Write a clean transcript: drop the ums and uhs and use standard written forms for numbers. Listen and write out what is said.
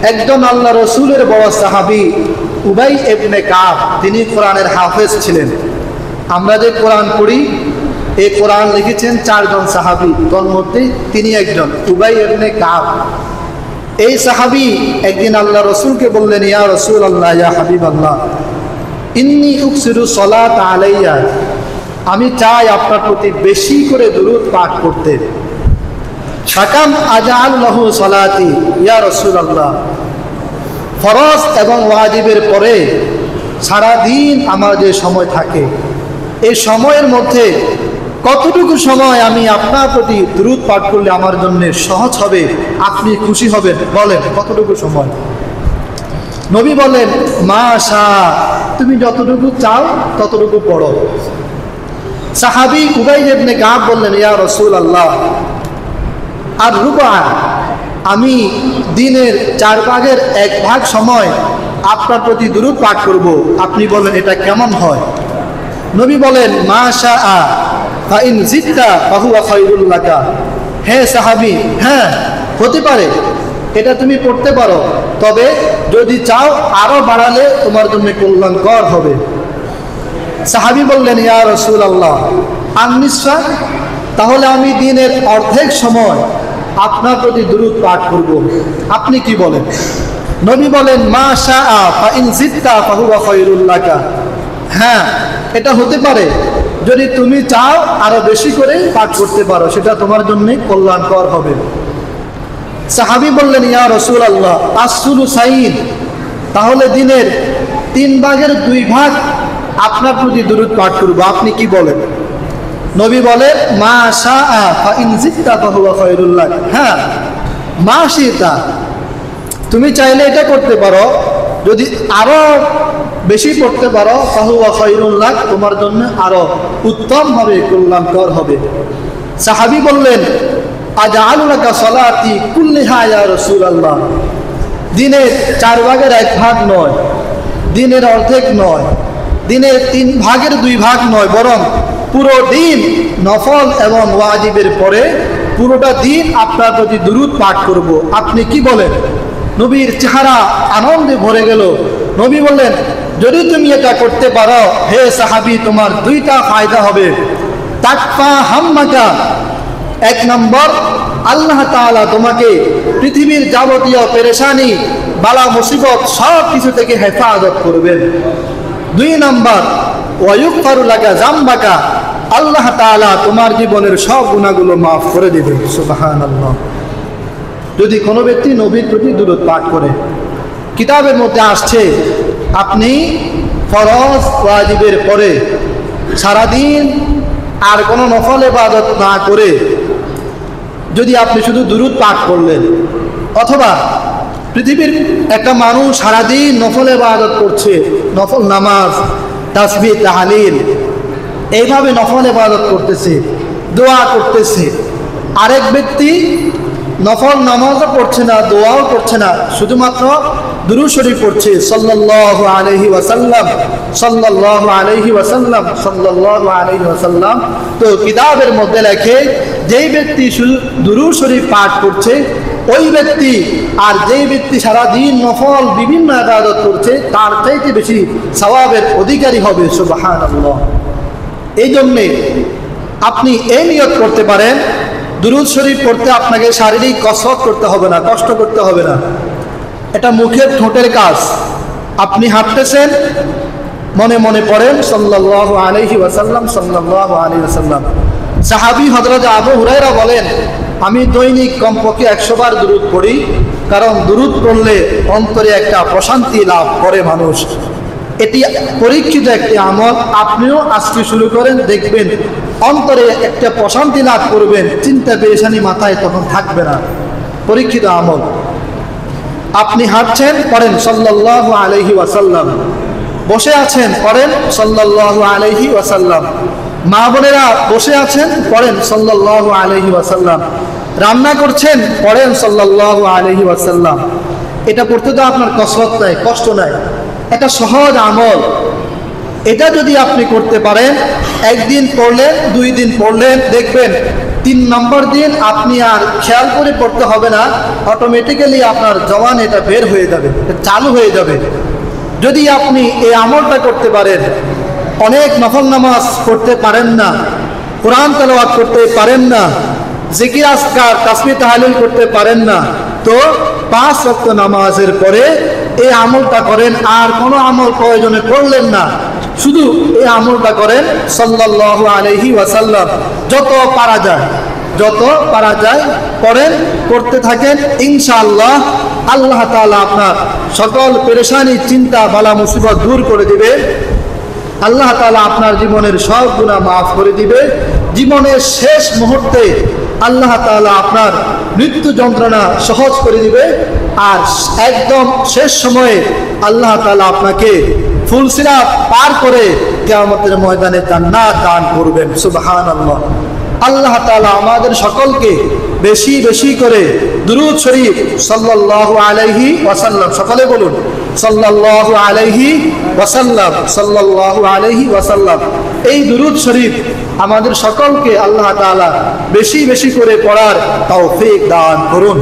একজন আল্লাহ রসুলের বড় সাহাবী উবাই ইবনে কাব, তিনি কোরআনের হাফেজ ছিলেন। আমরা যে কোরআন পড়ি, এই কোরআন লিখেছেন 4 জন সাহাবী, তার মধ্যে তিনি একজন, উবাই ইবনে কাব। এই সাহাবী একদিন আল্লাহ রসুলকে বললেন, ইয়া রসুল আল্লাহ, ইয়া হাবিব আল্লাহ, ইন্নী উকসিরু সলাত আলাইয়া, আমি চাই আপনার প্রতি বেশি করে দুরূদ পাঠ করতে। ফাকাম আজআল লাহু সলাতি ইয়া রসুল আল্লাহ, ফরজ এবং ওয়াজিবের পরে সারা দিন আমার যে সময় থাকে, এই সময়ের মধ্যে কতটুকু সময় আমি আপনার প্রতি দুরূদ পাঠ করলে আমার জন্য সহজ হবে, আপনি খুশি হবেন, বলেন কতটুকু সময়? নবী বলেন, মাশা, তুমি যতটুকু চাও ততটুকু পড়ো। সাহাবী উবাই ইবনে কাব বললেন, ইয়া রাসূল আল্লাহ, আর রুবা, আমি দিনের 4 ভাগের 1 ভাগ সময় আপনার প্রতি দুরূদ পাঠ করব, আপনি বলেন এটা কেমন হয়? নবী বলেন, মাশা ফা ইন জিদতা ফাহুয়া খায়রুল লাকা। হ্যাঁ সাহাবী, হ্যাঁ হতে পারে, এটা তুমি পড়তে পারো, তবে যদি চাও আরো বাড়ালে তোমার জন্য কল্যাণকর হবে। সাহাবী বললেন, ইয়া রাসূলুল্লাহ, আন-নিসফা, তাহলে আমি দিনের অর্ধেক সময় আপনার প্রতি দুরূদ পাঠ করব, আপনি কি বলেন? নবী বলেন, মাশা ফা ইন জিদতা ফাহুয়া খায়রুল লাকা। হ্যাঁ, এটা হতে পারে, যদি তুমি চাও আরো বেশি করে পাঠ করতে পারো, সেটা তোমার জন্য কল্যাণকর হবে। সাহাবী বললেন, ইয়া রাসূলুল্লাহ, আস-সুলুসাইন, তাহলে দিনের 3 ভাগের 2 ভাগ আপনার প্রতি দুরূদ পাঠ করব, আপনি কি বলেন? নবী বলেন, মা শাআ ফা ইন জিদতা ফাহুয়া খায়রুল লাক। হ্যাঁ, মা শিতা, তুমি চাইলে এটা করতে পারো, যদি আরো বেশি পড়তে পারো, ফাহুয়া খায়রুল লাক, তোমার জন্য আরো উত্তম হবে, কল্যাণকর হবে। সাহাবী বললেন, আজআলু লাকা সলাতি কুল্লিহা ইয়া রাসূলুল্লাহ, দিনের 4 ভাগের 1 ভাগ নয়, দিনের অর্ধেক নয়, দিনের 3 ভাগের 2 ভাগ নয়, বরং পুরো দিন নফল এবং ওয়াজিবের পরে পুরোটা দিন আপনার প্রতি দুরূদ পাঠ করব, আপনি কি বলেন? নবীর চেহারা আনন্দে ভরে গেল। নবী বললেন, যদি তুমি এটা করতে পারো হে সাহাবী, তোমার 2টা ফায়দা হবে। তাকফা হাম্মাকা, 1 নম্বর, আল্লাহ তাআলা তোমাকে পৃথিবীর যাবতীয় পেরেশানি, বালা মুসিবত সব কিছু থেকে হেফাজত করবেন। 2 নম্বর, ওয়ায়ুগফারু লাকা যামবাকা, আল্লাহ তাআলা তোমার জীবনের সব গুনাহগুলো মাফ করে দেবেন। সুবহানাল্লাহ। যদি কোনো ব্যক্তি নবীর প্রতি দুরূদ পাঠ করে, কিতাবের মধ্যে আসছে, আপনি ফরজ ওয়াজিবের পরে সারাদিন আর কোনো নফল ইবাদত না করে যদি আপনি শুধু দুরূদ পাঠ করলেন, অথবা পৃথিবীর একটা মানুষ সারাদিন নফল ইবাদত করছে, নফল নামাজ, তাসবিহ, তাহলিল, এইভাবে নফল ইবাদত করতেছে, দোয়া করতেছে, আরেক ব্যক্তি নফল নামাজও পড়ছে না, দোয়াও করছে না, শুধুমাত্র দুরূদ শরীফ পড়ছে, সাল্লাল্লাহু আলাইহি ওয়াসাল্লাম, সাল্লাল্লাহু আলাইহি ওয়াসাল্লাম, সাল্লাল্লাহু আলাইহি ওয়াসাল্লাম। তো কিতাবের মধ্যে লেখে, যেই ব্যক্তি শুধু দুরূদ শরীফ পাঠ করছে ওই ব্যক্তি, আর যেই ব্যক্তি সারাদিন নফল বিভিন্ন ইবাদত করছে, তার চাইতে বেশি সওয়াবের অধিকারী হবে। সুবহানাল্লাহ। এই জন্যে আপনি এই নিয়ত করতে পারেন, দুরূদ শরীফ পড়তে আপনাকে শারীরিক কসরত করতে হবে না, কষ্ট করতে হবে না, এটা মুখের ঠোঁটের কাজ। আপনি হাঁটতেছেন, মনে মনে পড়েন সাল্লাল্লাহু আলাইহি ওয়াসাল্লাম, সাল্লাল্লাহু আলাইহি ওয়াসাল্লাম। সাহাবী হযরত আবু হুরায়রা বলেন, আমি দৈনিক কমপক্ষে 100 বার দুরূদ পড়ি, কারণ দুরূদ পড়লে অন্তরে একটা প্রশান্তি লাভ করে মানুষ। এটি পরীক্ষিত একটি আমল, আপনিও আজকে শুরু করেন, দেখবেন অন্তরে একটা প্রশান্তি লাভ করবেন, চিন্তা পেরেশানি মাথায় তখন থাকবে না। পরীক্ষিত আমল। আপনি হাঁটছেন, পড়েন সাল্লাল্লাহু আলাইহি ওয়াসাল্লাম, বসে আছেন, পড়েন সাল্লাল্লাহু আলাইহি ওয়াসাল্লাম, মা বোনেরা বসে আছেন, পড়েন সাল্লাল্লাহু আলাইহি ওয়াসাল্লাম, রান্না করছেন, পড়েন সাল্লাল্লাহু আলাইহি ওয়াসাল্লাম। এটা পড়তে তো আপনার কসরত নাই, কষ্ট নাই, এটা সহজ আমল। এটা যদি আপনি করতে পারেন, 1 দিন পড়লেন, 2 দিন পড়লেন, দেখবেন 3 নম্বর দিন আপনি আর খেয়াল করে পড়তে হবে না, অটোমেটিক্যালি আপনার জবান এটা বের হয়ে যাবে, চালু হয়ে যাবে। যদি আপনি এই আমলটা করতে পারেন, অনেক নফল নামাজ পড়তে পারেন না, কোরআন তেলাওয়াত করতে পারেন না, জিকির আজকার তাসবিহ তাহলিল করতে পারেন না, তো 5 ওয়াক্ত নামাজের পরে এই আমলটা করেন। আর কোনো আমল প্রয়োজনে করলেন না, শুধু এই আমলটা করেন সাল্লাল্লাহু আলাইহি ওয়াসাল্লাম। যত পারা যায় করেন, করতে থাকেন। ইনশাআল্লাহ আল্লাহ তাআলা আপনার সকল পেরেশানি, চিন্তা, বালা, মুসিবত দূর করে দিবে। আল্লাহ তাআলা আপনার জীবনের সব গুনাহ মাফ করে দিবে। জীবনের শেষ মুহূর্তে আল্লাহ তাআলা আপনার মৃত্যু যন্ত্রণা সহজ করে দিবে। আর একদম শেষ সময়ে আল্লাহ তাআলা আপনাকে ফুলসিরাত পার করে কিয়ামতের ময়দানে জান্নাত দান করবেন। সুবহানাল্লাহ। আল্লাহ তাআলা আমাদের সকলকে বেশি বেশি করে দুরূদ শরীফ সাল্লাল্লাহু আলাইহি ওয়াসাল্লাম, সকলে বলুন সাল্লাল্লাহু আলাইহি ওয়াসাল্লাম, সাল্লাল্লাহু আলাইহি ওয়াসাল্লাম, এই দুরূদ শরীফ আমাদের সকলকে আল্লাহ তাআলা বেশি বেশি করে পড়ার তৌফিক দান করুন।